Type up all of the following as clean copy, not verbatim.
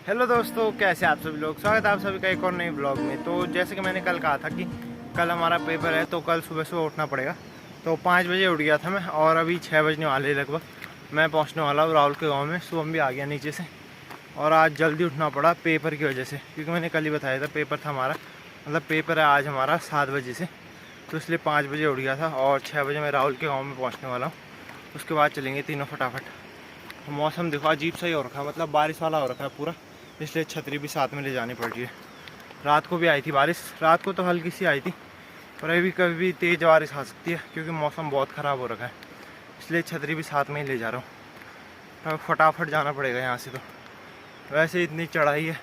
Hello दोस्तों, कैसे आप सभी लोग। स्वागत है आप सभी का एक और नई ब्लॉग में। तो जैसे कि मैंने कल कहा था कि कल हमारा पेपर है, तो कल सुबह सुबह उठना पड़ेगा। तो 5 बजे उठ गया था मैं और अभी 6 बजने वाले लगभग मैं पहुंचने वाला हूँ राहुल के गांव में। सुबह भी आ गया नीचे से और आज जल्दी उठना पड़ा पेपर की वजह से, क्योंकि मैंने कल ही बताया था पेपर था हमारा, मतलब पेपर है आज हमारा 7 बजे से। तो इसलिए 5 बजे उठ गया था और 6 बजे मैं राहुल के गाँव में पहुँचने वाला हूँ। उसके बाद चलेंगे तीनों फटाफट। मौसम देखो अजीब सा ही हो रखा है, मतलब बारिश वाला हो रखा है पूरा, इसलिए छतरी भी साथ में ले जानी पड़ रही है। रात को भी आई थी बारिश, रात को तो हल्की सी आई थी, पर अभी कभी भी तेज़ बारिश आ सकती है क्योंकि मौसम बहुत ख़राब हो रखा है, इसलिए छतरी भी साथ में ही ले जा रहा हूँ। अब फटाफट जाना पड़ेगा यहाँ से। तो वैसे इतनी चढ़ाई है,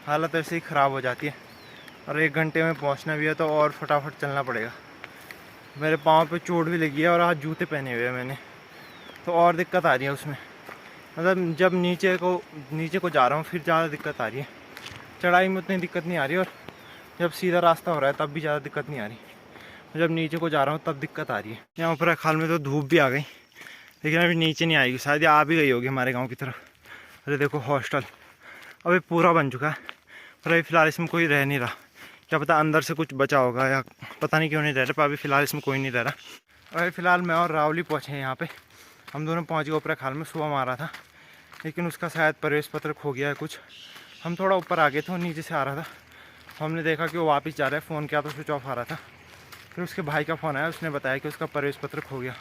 हालत ऐसे ही ख़राब हो जाती है और 1 घंटे में पहुँचना भी है, तो और फटाफट चलना पड़ेगा। मेरे पाँव पे चोट भी लगी है और आज जूते पहने हुए हैं मैंने, तो और दिक्कत आ रही है उसमें। मतलब जब नीचे को जा रहा हूँ फिर ज़्यादा दिक्कत आ रही है। चढ़ाई में उतनी दिक्कत नहीं आ रही और जब सीधा रास्ता हो रहा है तब भी ज़्यादा दिक्कत नहीं आ रही। जब नीचे को जा रहा हूँ तब दिक्कत आ रही है। यहाँ ऊपर खाल में तो धूप भी आ गई, लेकिन अभी नीचे नहीं आएगी, शायद आ भी गई होगी हमारे गाँव की तरफ। अरे देखो हॉस्टल अभी पूरा बन चुका है, पर अभी फ़िलहाल इसमें कोई रह नहीं रहा। क्या पता अंदर से कुछ बचा होगा या पता नहीं क्यों नहीं रह रहा, पर अभी फ़िलहाल इसमें कोई नहीं रह रहा। अभी फ़िलहाल मैं और राहुल ही पहुँचे हैं यहाँ पर। हम दोनों पहुँच गए ऊपर खाल में। सुबह मारा था लेकिन उसका शायद प्रवेश पत्र खो गया है कुछ। हम थोड़ा ऊपर आ गए थे और नीचे से आ रहा था, हमने देखा कि वो वापस जा रहा है। फ़ोन किया तो स्विच ऑफ आ रहा था। फिर उसके भाई का फ़ोन आया, उसने बताया कि उसका प्रवेश पत्र खो गया।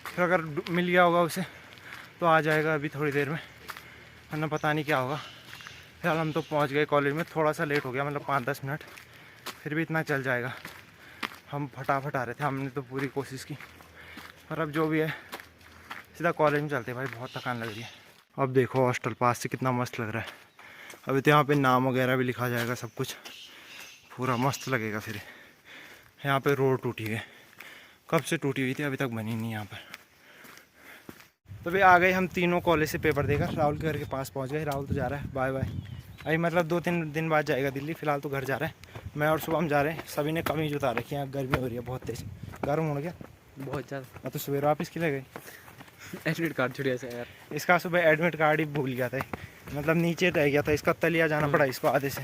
फिर अगर मिल गया होगा उसे तो आ जाएगा अभी थोड़ी देर में, वरना पता नहीं क्या होगा। फिलहाल हम तो पहुंच गए कॉलेज में, थोड़ा सा लेट हो गया, मतलब 5-10 मिनट, फिर भी इतना चल जाएगा। हम फटाफट आ रहे थे, हमने तो पूरी कोशिश की, पर अब जो भी है सीधा कॉलेज में चलते भाई, बहुत थकान लग रही है। अब देखो हॉस्टल पास से कितना मस्त लग रहा है। अभी तो यहाँ पे नाम वगैरह भी लिखा जाएगा, सब कुछ पूरा मस्त लगेगा। फिर यहाँ पे रोड टूटी है, कब से टूटी हुई थी, अभी तक बनी नहीं यहाँ पर। तो भी आ गए हम तीनों कॉलेज से पेपर देकर, राहुल के घर के पास पहुँच गए। राहुल तो जा रहा है बाय बाय, अभी मतलब 2-3 दिन बाद जाएगा दिल्ली। फिलहाल तो घर जा रहा है। मैं और शुभम जा रहे हैं। सभी ने कमीज उतार रखी है, गर्मी हो रही है बहुत तेज़। गर्म हो गया बहुत ज़्यादा। तो सवेरे वापस के लिए गए। एडमिट कार्ड छुड़िया से यार, इसका सुबह एडमिट कार्ड ही भूल गया था, मतलब नीचे रह गया था इसका, तलिया जाना पड़ा इसको आधे से।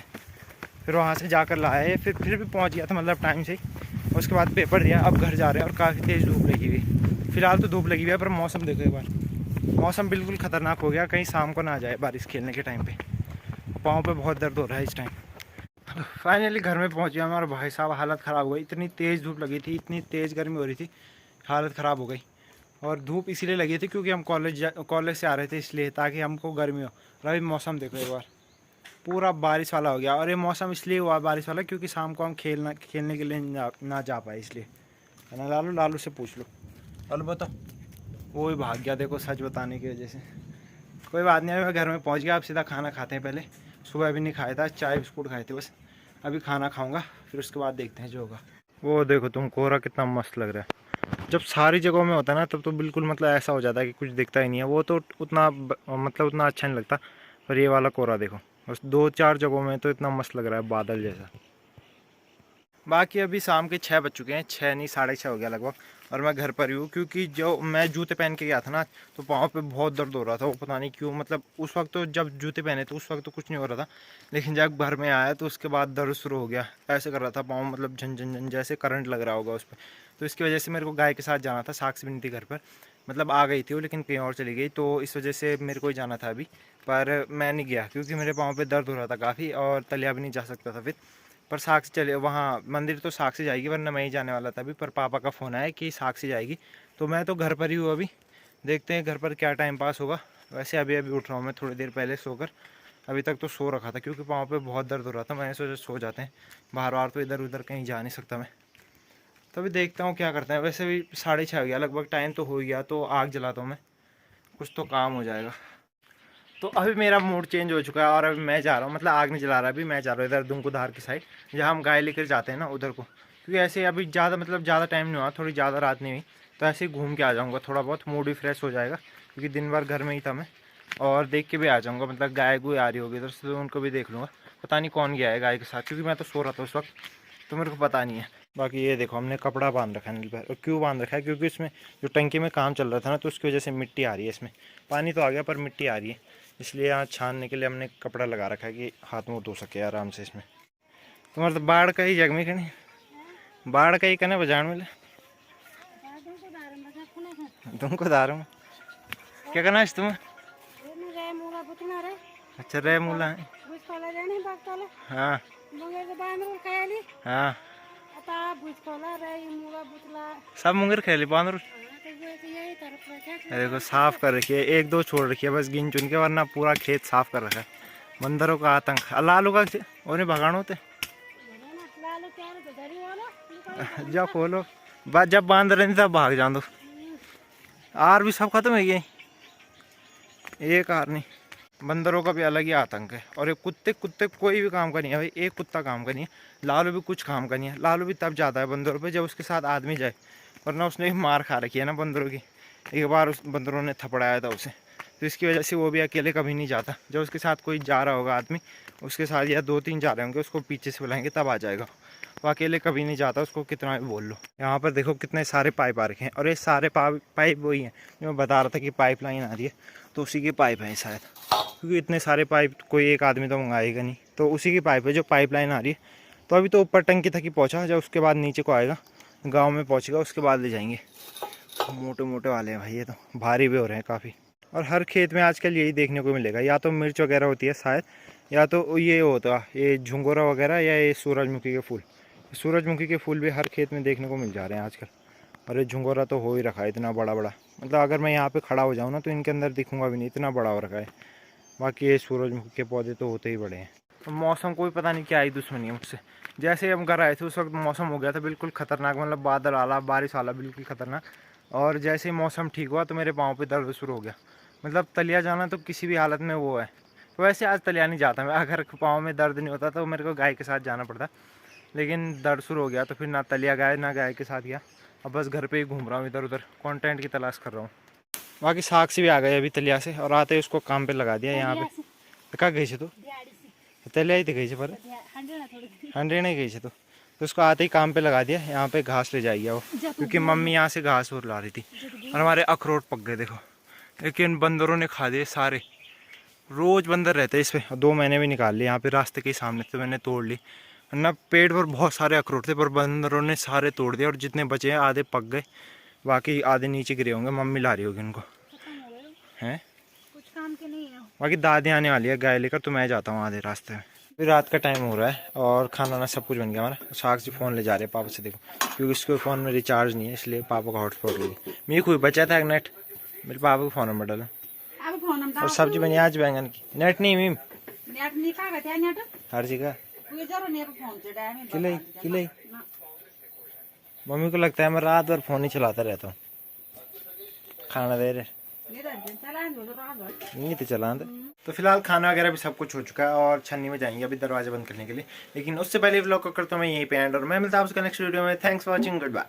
फिर वहाँ से जाकर लाया है, फिर भी पहुँच गया था मतलब टाइम से ही। उसके बाद पेपर दिया, अब घर जा रहे हैं और काफ़ी तेज़ धूप लगी हुई। फिलहाल तो धूप लगी हुई है, पर मौसम देखो एक बार, मौसम बिल्कुल ख़तरनाक हो गया। कहीं शाम को ना आ जाए बारिश खेलने के टाइम पे। पाँव पे बहुत दर्द हो रहा है इस टाइम। फाइनली घर में पहुँच गया हमारा भाई साहब, हालत ख़राब हो गई। इतनी तेज़ धूप लगी थी, इतनी तेज़ गर्मी हो रही थी, हालत ख़राब हो गई। और धूप इसीलिए लगी थी क्योंकि हम कॉलेज से आ रहे थे, इसलिए ताकि हमको गर्मी हो। और अभी मौसम देखो एक बार, पूरा बारिश वाला हो गया। और ये मौसम इसलिए हुआ बारिश वाला क्योंकि शाम को हम खेलने के लिए ना जा पाए, इसलिए। है ना लालू, लालू से पूछ लो। लालू बताओ, वो भी भाग गया देखो सच बताने की वजह से। कोई बात नहीं, अभी मैं घर में पहुंच गया। अब सीधा खाना खाते हैं। पहले सुबह अभी नहीं खाया था, चाय बिस्कुट खाए थे बस। अभी खाना खाऊंगा, फिर उसके बाद देखते हैं जो होगा। वो देखो तुम, कोहरा कितना मस्त लग रहा है। जब सारी जगहों में होता है ना तब तो बिल्कुल मतलब ऐसा हो जाता है कि कुछ दिखता ही नहीं है। वो तो उतना मतलब उतना अच्छा नहीं लगता, पर ये वाला कोहरा देखो, बस 2-4 जगहों में तो इतना मस्त लग रहा है, बादल जैसा। बाकी अभी शाम के 6 बज चुके हैं, 6 नहीं 6:30 हो गया लगभग। और मैं घर पर ही हूँ क्योंकि जो मैं जूते पहन के गया था ना, तो पाँव पे बहुत दर्द हो रहा था। वो पता नहीं क्यों, मतलब उस वक्त तो जब जूते पहने थे उस वक्त तो कुछ नहीं हो रहा था, लेकिन जब घर में आया तो उसके बाद दर्द शुरू हो गया। ऐसे कर रहा था पाँव, मतलब झन झन झन जैसे करंट लग रहा होगा उस पर। तो इसकी वजह से मेरे को गाय के साथ जाना था। साक्ष भी नहीं थी घर पर, मतलब आ गई थी वो लेकिन कहीं और चली गई, तो इस वजह से मेरे को ही जाना था अभी। पर मैं नहीं गया क्योंकि मेरे पाँव पे दर्द हो रहा था काफ़ी और तलिया भी नहीं जा सकता था फिर। पर साक्षी चले वहाँ मंदिर, तो साक्षी जाएगी, वरना मैं ही जाने वाला था अभी। पर पापा का फ़ोन आया कि साक्षी जाएगी, तो मैं तो घर पर ही हूँ अभी। देखते हैं घर पर क्या टाइम पास होगा। वैसे अभी उठ रहा हूँ मैं थोड़ी देर पहले सोकर। अभी तक तो सो रखा था क्योंकि पाँव पे बहुत दर्द हो रहा था। मैंने सोचा सो जाते हैं, बार बार तो इधर उधर कहीं जा नहीं सकता मैं। तो अभी देखता हूँ क्या करते हैं। वैसे भी 6:30 हो गया लगभग, टाइम तो हो गया, तो आग जलाता हूँ मैं, कुछ तो काम हो जाएगा। तो अभी मेरा मूड चेंज हो चुका है और अभी मैं जा रहा हूँ, मतलब आग नहीं जला रहा, अभी मैं जा रहा हूँ इधर दुंकुधार की साइड, जहाँ हम गाय लेकर जाते हैं ना उधर को। क्योंकि ऐसे अभी ज़्यादा मतलब ज़्यादा टाइम नहीं हुआ, थोड़ी ज़्यादा रात नहीं हुई, तो ऐसे ही घूम के आ जाऊँगा, थोड़ा बहुत मूड भी फ्रेश हो जाएगा। क्योंकि दिन भर घर में ही था मैं, और देख के भी आ जाऊँगा, मतलब गाय गुए आ रही होगी इधर से तो उनको भी देख लूँगा। पता नहीं कौन गया है गाय के साथ, क्योंकि मैं तो सो रहा था उस वक्त, तो मेरे को पता नहीं है। बाकी ये देखो हमने कपड़ा बांध रखा है नील पर। और क्यों बांध रखा है, क्योंकि इसमें जो टंकी में काम चल रहा था ना, तो उसकी वजह से मिट्टी आ रही है इसमें। पानी तो आ गया पर मिट्टी आ रही है, इसलिए यहाँ छानने के लिए हमने कपड़ा लगा रखा है कि हाथ मुँह धो सके आराम से इसमें। तुम्हारा तो बाढ़ का ही जग में कहीं बाढ़ का ही कने बजाण मिले तुमको दारू में क्या करना है तुम्हें? अच्छा रे मूला है। हाँ हाँ सब मुंगेर खेली बांध। देखो साफ कर रखी है, एक दो छोड़ रखी है बस गिन चुन के, वरना पूरा खेत साफ कर रखा है। बंदरों का आतंक। लालू का उन्हें भगाना होते जब खोलो बस जब बांध रहे तब भाग जान दो। आर भी सब खत्म है गए, एक आर नहीं। बंदरों का भी अलग ही आतंक है। और ये कुत्ते कुत्ते कोई भी काम का नहीं है भाई, एक कुत्ता काम का नहीं है। लालू भी कुछ काम का नहीं है। लालू भी तब जाता है बंदरों पे जब उसके साथ आदमी जाए, वरना उसने भी मार खा रखी है ना बंदरों की। एक बार उस बंदरों ने थपड़ाया था उसे, तो इसकी वजह से वो भी अकेले कभी नहीं जाता। जब उसके साथ कोई जा रहा होगा आदमी, उसके साथ या 2-3 जा रहे होंगे, उसको पीछे से बुलाएंगे तब आ जाएगा। वो अकेले कभी नहीं जाता, उसको कितना भी बोल लो। यहाँ पर देखो कितने सारे पाइप आ रखे हैं, और ये सारे पाइप वही हैं जो मैं बता रहा था कि पाइप लाइन आ रही है, तो उसी के पाइप हैं शायद। क्योंकि इतने सारे पाइप कोई एक आदमी तो मंगाएगा नहीं, तो उसी की पाइप है जो पाइप लाइन आ रही है। तो अभी तो ऊपर टंकी तक ही पहुँचा, जब उसके बाद नीचे को आएगा, गाँव में पहुँचेगा, उसके बाद ले जाएंगे। मोटे मोटे वाले हैं भाई, ये तो भारी भी हो रहे हैं काफ़ी। और हर खेत में आजकल यही देखने को मिलेगा, या तो मिर्च वगैरह होती है शायद, या तो ये होता है ये झुंगोरा वगैरह, या ये सूरजमुखी के फूल। सूरजमुखी के फूल भी हर खेत में देखने को मिल जा रहे हैं आजकल। और ये झुंगोरा तो हो ही रखा है इतना बड़ा बड़ा, मतलब अगर मैं यहाँ पे खड़ा हो जाऊँ ना तो इनके अंदर दिखूंगा भी नहीं, इतना बड़ा हो रखा है। बाकी ये सूरजमुखी के पौधे तो होते ही बड़े हैं। तो मौसम कोई पता नहीं क्या आई दुश्मनी है मुझसे। जैसे हम घर आए थे उस वक्त मौसम हो गया था बिल्कुल ख़तरनाक, मतलब बादल आला, बारिश आला, बिल्कुल ख़तरनाक। और जैसे ही मौसम ठीक हुआ तो मेरे पाँव पे दर्द शुरू हो गया। मतलब तलिया जाना तो किसी भी हालत में वो है। तो वैसे आज तलिया नहीं जाता मैं, अगर पाँव में दर्द नहीं होता तो मेरे को गाय के साथ जाना पड़ता, लेकिन दर्द शुरू हो गया तो फिर ना तलिया गया ना गाय के साथ गया। अब बस घर पे ही घूम रहा हूँ, इधर उधर कंटेंट की तलाश कर रहा हूँ। बाकी साक्षी भी आ गए अभी तलिया से, और आते ही उसको काम पे लगा दिया यहाँ पे। कहाँ गई तो तलिया ही तो गई पर 100 नहीं गई तो उसको आते ही काम पे लगा दिया। यहाँ पे घास ले जाइए वो, क्योंकि मम्मी यहाँ से घास और ला रही थी। और हमारे अखरोट पक गए देखो, लेकिन बंदरों ने खा दिए सारे। रोज़ बंदर रहते हैं इस पर, 2 महीने भी निकाल लिए यहाँ पे रास्ते के सामने, तो मैंने तोड़ ली। वरना पेड़ पर बहुत सारे अखरोट थे, पर बंदरों ने सारे तोड़ दिए, और जितने बचे हैं आधे पक गए, बाकी आधे नीचे गिरे होंगे। मम्मी ला रही होगी उनको, हैं कुछ काम के नहीं है। बाकी दादी आने वाली है गाय लेकर, तो मैं जाता हूँ आधे रास्ते में। फिर रात का टाइम हो रहा है और खाना वाना सब कुछ बन गया हमारा। साक्षी फ़ोन ले जा रहे हैं पापा से, देखो क्योंकि उसके फ़ोन में रिचार्ज नहीं है, इसलिए पापा का हॉटस्पॉट ले गई। मेरी कोई बचा था नेट, मेरे पापा को फ़ोन नंबर डाला। और सब्जी बनी आज बैंगन की। नेट नहीं मीम हर जगह किले। मम्मी को लगता है मैं रात भर फ़ोन ही चलाता रहता हूँ, खाना दे रहे नहीं तो चला दे। तो फिलहाल खाना वगैरह भी सब कुछ हो चुका है, और छन्नी में जाएंगे अभी दरवाजा बंद करने के लिए। लेकिन उससे पहले व्लॉग को करता हूँ मैं यहीं पे एंड, और मैं मिलता हूँ आपसे नेक्स्ट वीडियो में। Thanks for watching, good bye.